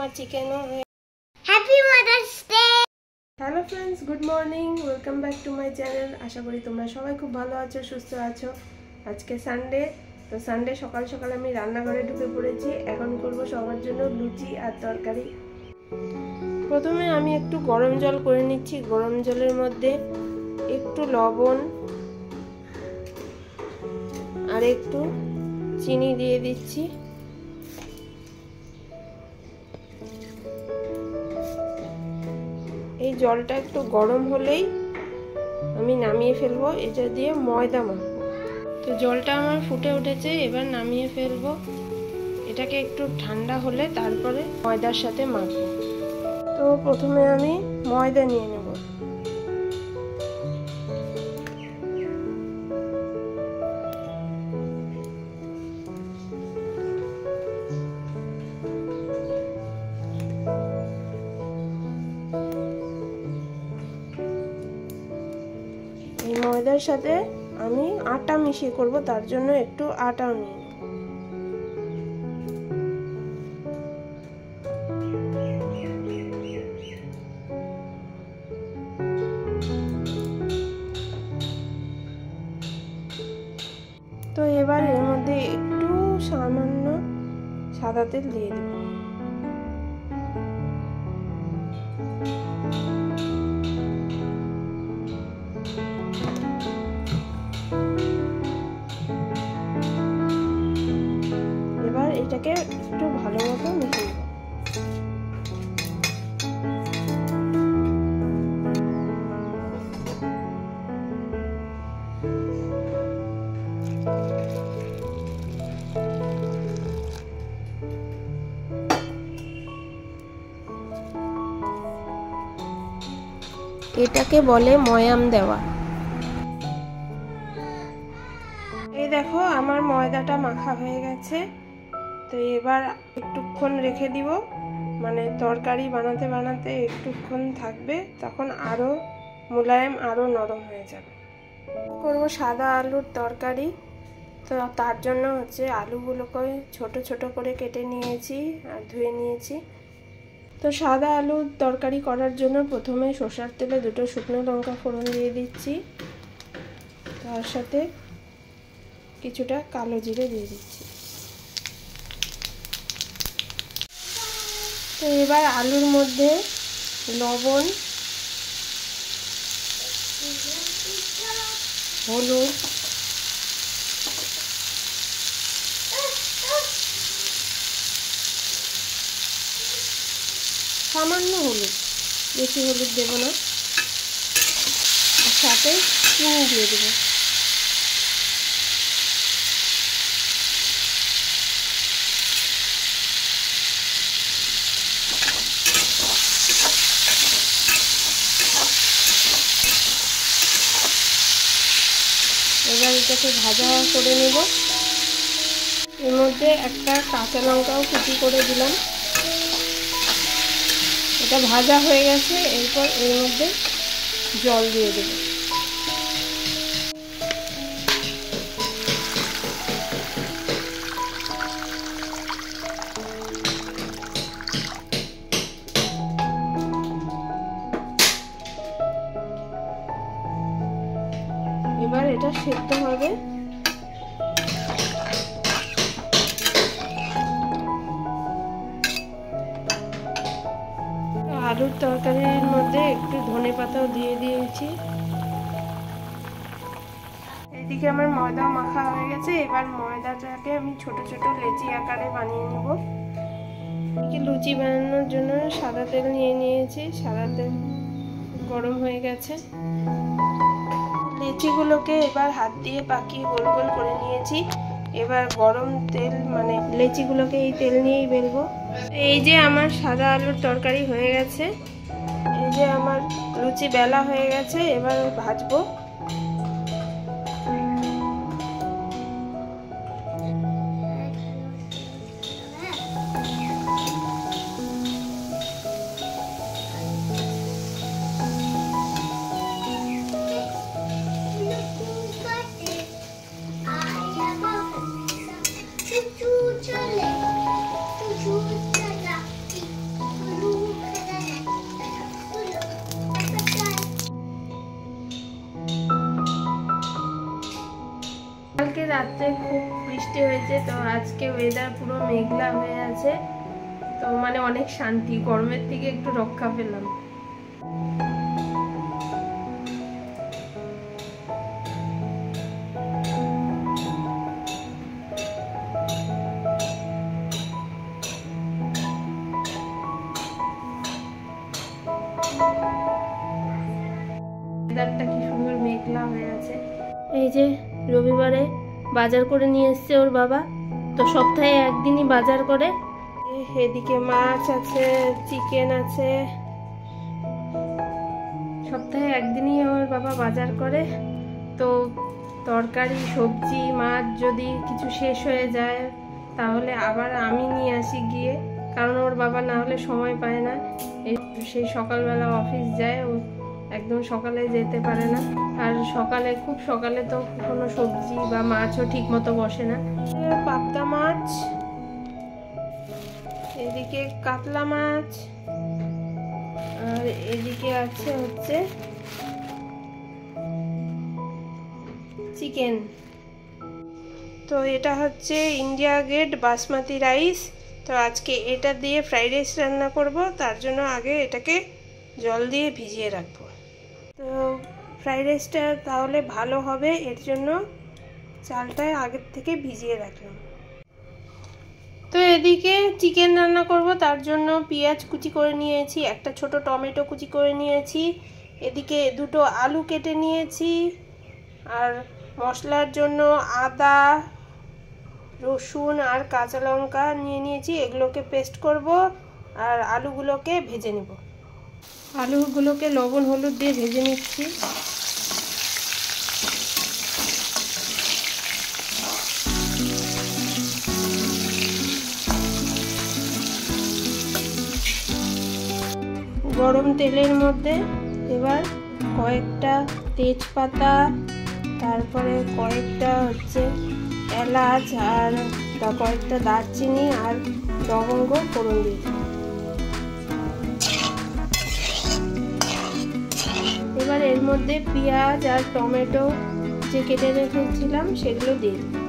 আমার চিকেনও happy mother's day. Hello friends, good morning, welcome back to my channel. আশা করি তোমরা সবাই খুব ভালো আছো, সুস্থ আছো। আজকে সানডে, তো সানডে সকাল সকাল আমি রান্নাঘরে ঢুকে পড়েছি। এখন করব সবার জন্য লুচি আর তরকারি। প্রথমে আমি একটু গরম জল করে নিচ্ছি। গরম জলের মধ্যে একটু লবণ আর একটু চিনি দিয়ে দিচ্ছি। এই জলটা একটু গরম হলেই আমি নামিয়ে ফেলবো। এটা দিয়ে ময়দা মাখবো। তো জলটা আমার ফুটে উঠেছে, এবার নামিয়ে ফেলবো। এটাকে একটু ঠান্ডা হলে তারপরে ময়দার সাথে মাখবো। তো প্রথমে আমি ময়দা নিয়ে নেব। এই ময়দার সাথে আমি আটা মিশিয়ে করব, তার জন্য একটু আটাও নিয়ে নেব। তো এবার এর মধ্যে একটু সামান্য সাদা তেল দিয়ে দেব। এবার এটাকে একটু ভালো মতো মিশিয়ে দেব। এটাকে বলে ময়াম দেওয়া। এই দেখো আমার ময়দাটা মাখা হয়ে গেছে। তো এবার একটুক্ষণ রেখে দিব, মানে তরকারি বানাতে বানাতে একটুক্ষণ থাকবে, তখন আরো মোলায়েম আরো নরম হয়ে যাবে। করব সাদা আলুর তরকারি। তো তার জন্য হচ্ছে আলুগুলোকে ছোট ছোট করে কেটে নিয়েছি আর ধুয়ে নিয়েছি। তো সাদা আলুর তরকারি করার জন্য প্রথমে সরষের তেলে দুটো শুকনো লঙ্কা ফোড়ন দিয়ে দিচ্ছি, তার সাথে কিছুটা কালো জিরে দিয়ে দিচ্ছি। তো এবার আলুর মধ্যে লবণ, হলুদ, সামান্য হলুদ, বেশি হলুদ দেব না, আর সাথে চিনি দিয়ে দেব। এবার এটাকে ভাজা করে নেব। এর মধ্যে একটা কাঁচা লঙ্কাও কুচি করে দিলাম। এটা ভাজা হয়ে গেছে। এরপর এর মধ্যে জল দিয়ে দেব। এবার এটা সেদ্ধ হবে। আলুর তরকারির মধ্যে একটু ধনেপাতাও দিয়ে দিয়েছি। এদিকে আমার ময়দা মাখা হয়ে গেছে। এবার ময়দাটাকে আমি ছোট ছোট লেচি আকারে বানিয়ে নেব। এদিকে লুচি বানানোর জন্য সাদা তেল নিয়ে নিয়েছি। সাদা তেল গরম হয়ে গেছে। লেচিগুলোকে এবার হাত দিয়ে পাকিয়ে গোল গোল করে নিয়েছি। এবার গরম তেল, মানে লেচিগুলোকে এই তেল নিয়েই বেলবো। এই যে আমার সাদা আলুর তরকারি হয়ে গেছে। এই যে আমার লুচি বেলা হয়ে গেছে। এবার ভাজবো। কালকে রাত্রে খুব বৃষ্টি হয়েছে, তো আজকে ওয়েদার পুরো মেঘলা হয়ে আছে, তো মানে অনেক শান্তি, গরমের থেকে একটু রক্ষা পেলাম। ওয়েদারটা কি সুন্দর মেঘলা হয়ে আছে। এই যে রবিবারে বাজার করে নিয়ে এসছে ওর বাবা, তো সপ্তাহে একদিনই বাজার করে। এদিকে মাছ আছে, চিকেন আছে, সপ্তাহে একদিনই ওর বাবা বাজার করে। তো তরকারি সবজি মাছ যদি কিছু শেষ হয়ে যায় তাহলে আবার আমি নিয়ে আসি গিয়ে, কারণ ওর বাবা না হলে সময় পায় না। সেই সকালবেলা অফিস যায়, ও একদম সকালে যেতে পারে না, আর সকালে খুব সকালে তো কোনো সবজি বা মাছও ঠিক মতো বসে না। পাবদা মাছ, এদিকে কাতলা মাছ, আর এদিকে আছে হচ্ছে চিকেন। তো এটা হচ্ছে ইন্ডিয়া গেট বাসমতি রাইস। তো আজকে এটা দিয়ে ফ্রাইড রাইস রান্না করব, তার জন্য আগে এটাকে জল দিয়ে ভিজিয়ে রাখবো। তো ফ্রাইড রাইসটা তাহলে ভালো হবে, এর জন্য চালটা আগের থেকে ভিজিয়ে রাখলাম। তো এদিকে চিকেন রান্না করব, তার জন্য পেঁয়াজ কুচি করে নিয়েছি, একটা ছোট টমেটো কুচি করে নিয়েছি, এদিকে দুটো আলু কেটে নিয়েছি, আর মশলার জন্য আদা রসুন আর কাঁচা লঙ্কা নিয়ে নিয়েছি, এগুলোকে পেস্ট করব, আর আলুগুলোকে ভেজে নেব। আলুগুলোকে লবণ হলুদ দিয়ে ভেজে নিচ্ছি। গরম তেলের মধ্যে এবার কয়েকটা তেজপাতা, তারপরে কয়েকটা হচ্ছে এলাচ, আর কয়েকটা দারচিনি আর লবঙ্গ ফোড়ন দিয়েছি। এবার এর মধ্যে পেঁয়াজ আর টমেটো যে কেটে রেখেছিলাম সেগুলো দিয়ে দিই।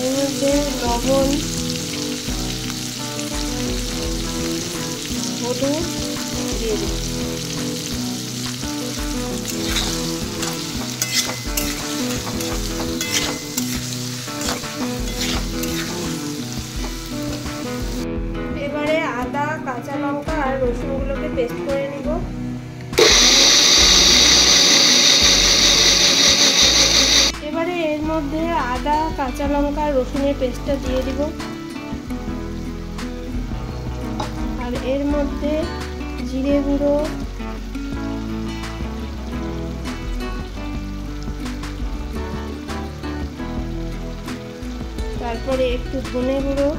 এর মধ্যে লবণ হলুদ দিয়ে দিই। এবারে আদা কাঁচা লঙ্কা আর রসুনগুলোকে পেস্ট করে নিব। এবারে এর মধ্যে আদা কাঁচা লঙ্কা আর রসুনের পেস্টটা দিয়ে দিব, আর এর মধ্যে জিরে গুঁড়ো, তারপরে একটু ধনে গুঁড়ো,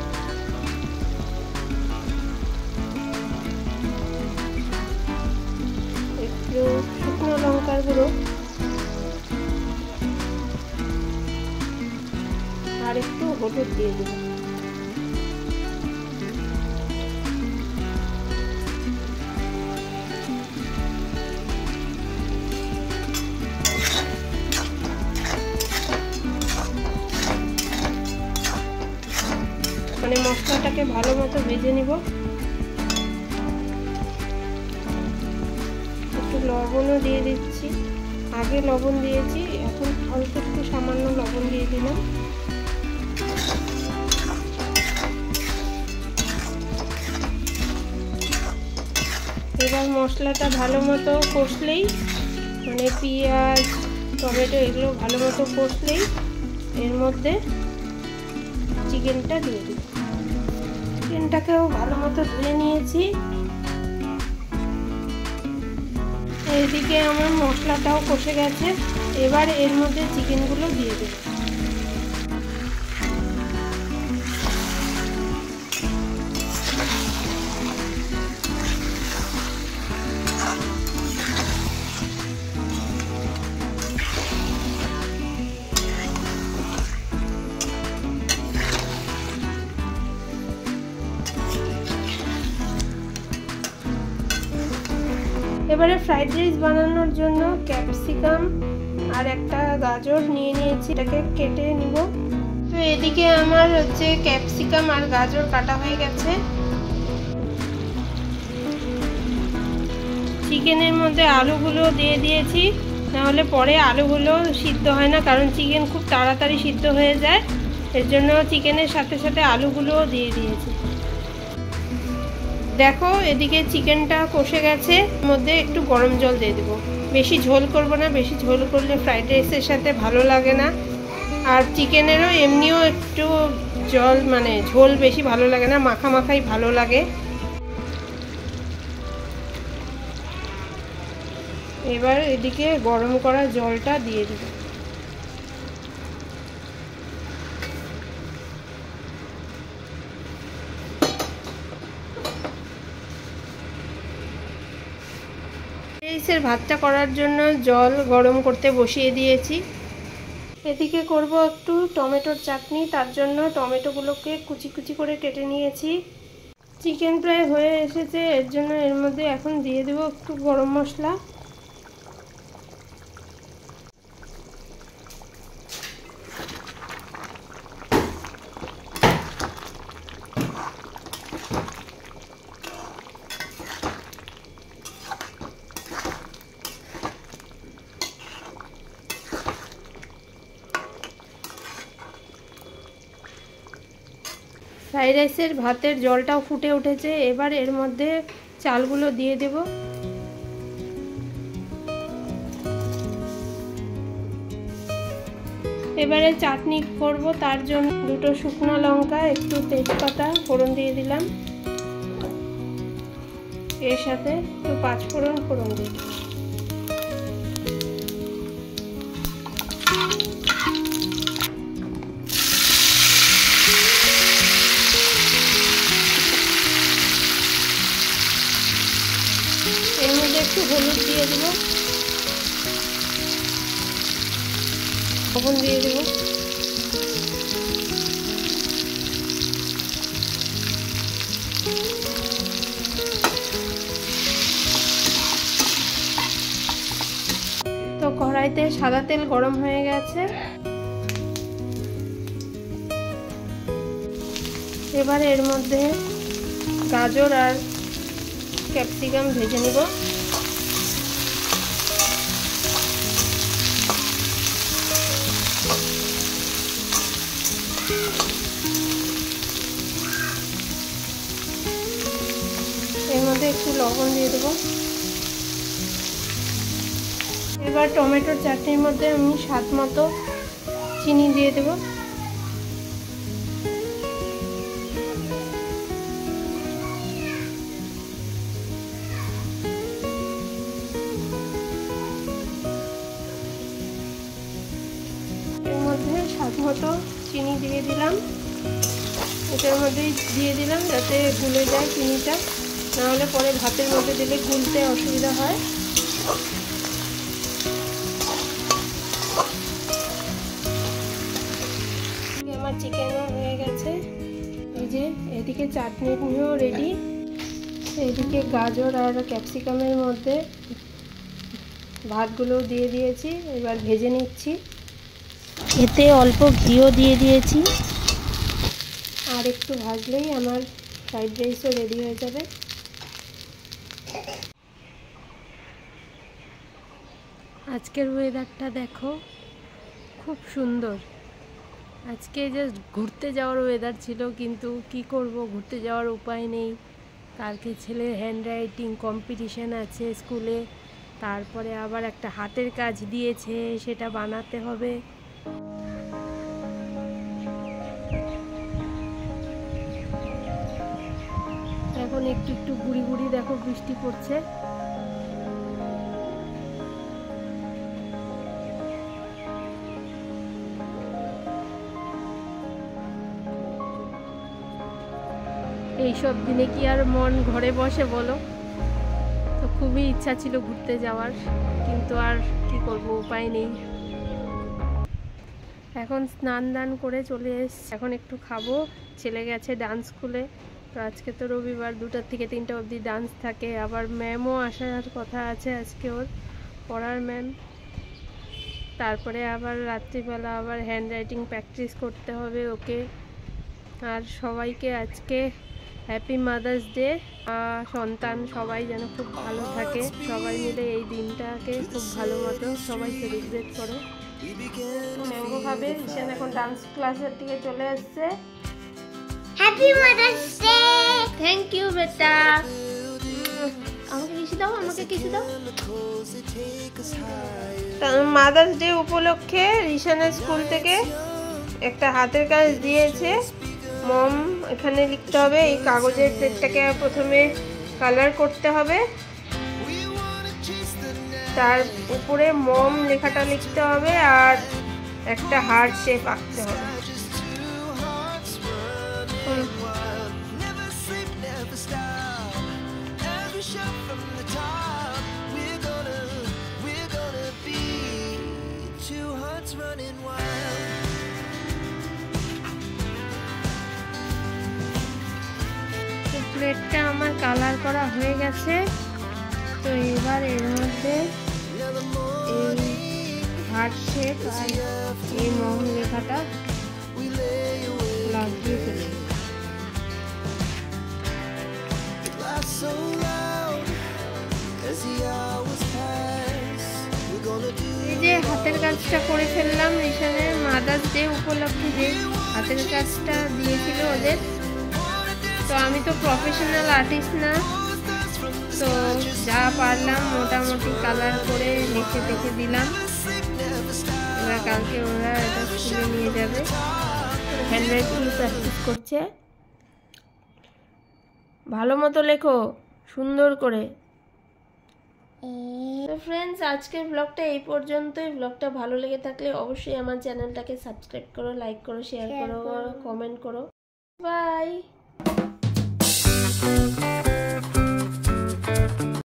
একটু শুকনো লঙ্কার গুঁড়ো, আর একটু হলুদ দিয়ে দেব। মানে মশলাটাকে ভালো মতো ভেজে নিব। একটু লবণও দিয়ে দিচ্ছি, আগে লবণ দিয়েছি, এখন অল্প একটু সামান্য লবণ দিয়ে দিলাম। এবার মশলাটা ভালো মতো কষলেই, মানে পেঁয়াজ টমেটো এগুলো ভালো মতো কষলেই এর মধ্যে চিকেনটা দিয়ে দিই। চিকেনটাকেও ভালো মতো ধুয়ে নিয়েছি। এইদিকে আমার মশলাটাও কষে গেছে, এবার এর মধ্যে চিকেনগুলো দিয়ে দেব। এবারে ফ্রাইড রাইস বানানোর জন্য ক্যাপসিকাম আর একটা গাজর নিয়ে নিয়েছি, এটাকে কেটে নিব। তো এদিকে আমার হচ্ছে ক্যাপসিকাম আর গাজর কাটা হয়ে গেছে। চিকেনের মধ্যে আলুগুলো দিয়ে দিয়েছি, নাহলে পরে আলুগুলো সিদ্ধ হয় না, কারণ চিকেন খুব তাড়াতাড়ি সিদ্ধ হয়ে যায়, এর জন্য চিকেনের সাথে সাথে আলুগুলোও দিয়ে দিয়েছি। দেখো এদিকে চিকেনটা কষে গেছে, মধ্যে একটু গরম জল দিয়ে দেবো। বেশি ঝোল করব না, বেশি ঝোল করলে ফ্রাইড রাইসের সাথে ভালো লাগে না, আর চিকেনেরও এমনিও একটু জল মানে ঝোল বেশি ভালো লাগে না, মাখা মাখাই ভালো লাগে। এবার এদিকে গরম করা জলটা দিয়ে দেব। রাইসের ভাতটা করার জন্য জল গরম করতে বসিয়ে দিয়েছি। এদিকে করব একটু টমেটোর চাটনি, তার জন্য টমেটোগুলোকে কুচি কুচি করে কেটে নিয়েছি। চিকেন প্রায় হয়ে এসেছে, এর জন্য এর মধ্যে এখন দিয়ে দেব একটু গরম মশলা। ফ্রাইড রাইসের ভাতের জলটাও ফুটে উঠেছে, এবার এর মধ্যে চালগুলো দিয়ে দেব। এবারে চাটনি করব, তার জন্য দুটো শুকনো লঙ্কা, একটু তেজপাতা ফোড়ন দিয়ে দিলাম, এর সাথে একটু পাঁচফোড়ন ফোড়ন দিয়ে দিলাম। এর মধ্যে একটু হলুদ দিয়ে দেব, লবণ দিয়ে দেব, তো কড়াইতে সাদা তেল গরম হয়ে গেছে। এবার এর মধ্যে গাজর আর ক্যাপসিকাম ভেজে নিব। এর মধ্যে একটু লবণ দিয়ে দেব। এবার টমেটোর চাটনির মধ্যে আমি স্বাদ মতো চিনি দিয়ে দেব। স্বাদ মতো চিনি দিয়ে দিলাম, এটার মধ্যেই দিয়ে দিলাম যাতে গুলে যায় চিনিটা, নাহলে পরে ভাতের মধ্যে দিলে গুলতে অসুবিধা হয়। আমার চিকেনও হয়ে গেছে, এই যে এদিকে চাটনিও রেডি। এদিকে গাজর আর ক্যাপসিকামের মধ্যে ভাতগুলো দিয়ে দিয়েছি, এবার ভেজে নিচ্ছি। এতে অল্প ঘিও দিয়ে দিয়েছি, আর একটু ভাজলেই আমার ফ্রাইড রাইসও রেডি হয়ে যাবে। আজকের ওয়েদারটা দেখো, খুব সুন্দর। আজকে জাস্ট ঘুরতে যাওয়ার ওয়েদার ছিল, কিন্তু কি করব, ঘুরতে যাওয়ার উপায় নেই। কালকে ছেলের হ্যান্ডরাইটিং কম্পিটিশান আছে স্কুলে, তারপরে আবার একটা হাতের কাজ দিয়েছে, সেটা বানাতে হবে। এখন একটু একটু গুড়ি গুড়ি দেখো বৃষ্টি পড়ছে। এইসব দিনে কি আর মন ঘরে বসে বলো? তো খুবই ইচ্ছা ছিল ঘুরতে যাওয়ার, কিন্তু আর কি করব, উপায় নেই। এখন স্নান দান করে চলে এসেছি, এখন একটু খাবো। ছেলে গেছে ডান্স স্কুলে, তো আজকে তো রবিবার, 2টা থেকে 3টা অবধি ডান্স থাকে। আবার ম্যামও আসার কথা আছে আজকে, ওর পড়ার ম্যাম। তারপরে আবার রাত্রিবেলা আবার হ্যান্ড রাইটিং প্র্যাকটিস করতে হবে ওকে। আর সবাইকে আজকে হ্যাপি মাদার্স ডে। সন্তান সবাই যেন খুব ভালো থাকে, সবাই মিলে এই দিনটাকে খুব ভালো মতো সবাই সেলিব্রেট করো। ম্যাঙ্গো খাবে। ঈশান এখন ডান্স ক্লাসের দিকে চলে আসছে। Happy mother's day. Thank you বেটা। আমাকে কিছু দাও, আমাকে কিছু দাও। মাদার্স ডে উপলক্ষে ঈশানের স্কুল থেকে একটা হাতের কাজ দিয়েছে মম। এখানে লিখতে হবে, এই কাগজের প্লেটটাকে প্রথমে কালার করতে হবে, তার উপরে মম লেখাটা লিখতে হবে আর একটা হার্ট শেপ আঁকতে হবে। প্লেটটা আমার কালার করা হয়ে গেছে। তো এবার এর মধ্যে এই হার্ট শেপ আর এই মম লেখাটা লাগিয়ে ফেলি। এই যে হাতের কাজটা করে ফেললাম ঈশানের মাদার্স ডে উপলক্ষে, যে হাতের কাজটা দিয়েছিল ওদের। তো আমি তো প্রফেশনাল আর্টিস্ট না, তো যা পারলাম মোটামুটি কালার করে লিখে দেখে দিলাম। এবার কালকে ওরা এটা স্কুলে নিয়ে যাবে। হ্যান্ড রাইটিং প্র্যাকটিস করছে। ভালো মতো লেখো, সুন্দর করে। তো ফ্রেন্ডস, আজকের ব্লগটা এই পর্যন্তই। ব্লগটা ভালো লেগে থাকলে অবশ্যই আমার চ্যানেলটাকে সাবস্ক্রাইব করো, লাইক করো, শেয়ার করো, কমেন্ট করো। বাই।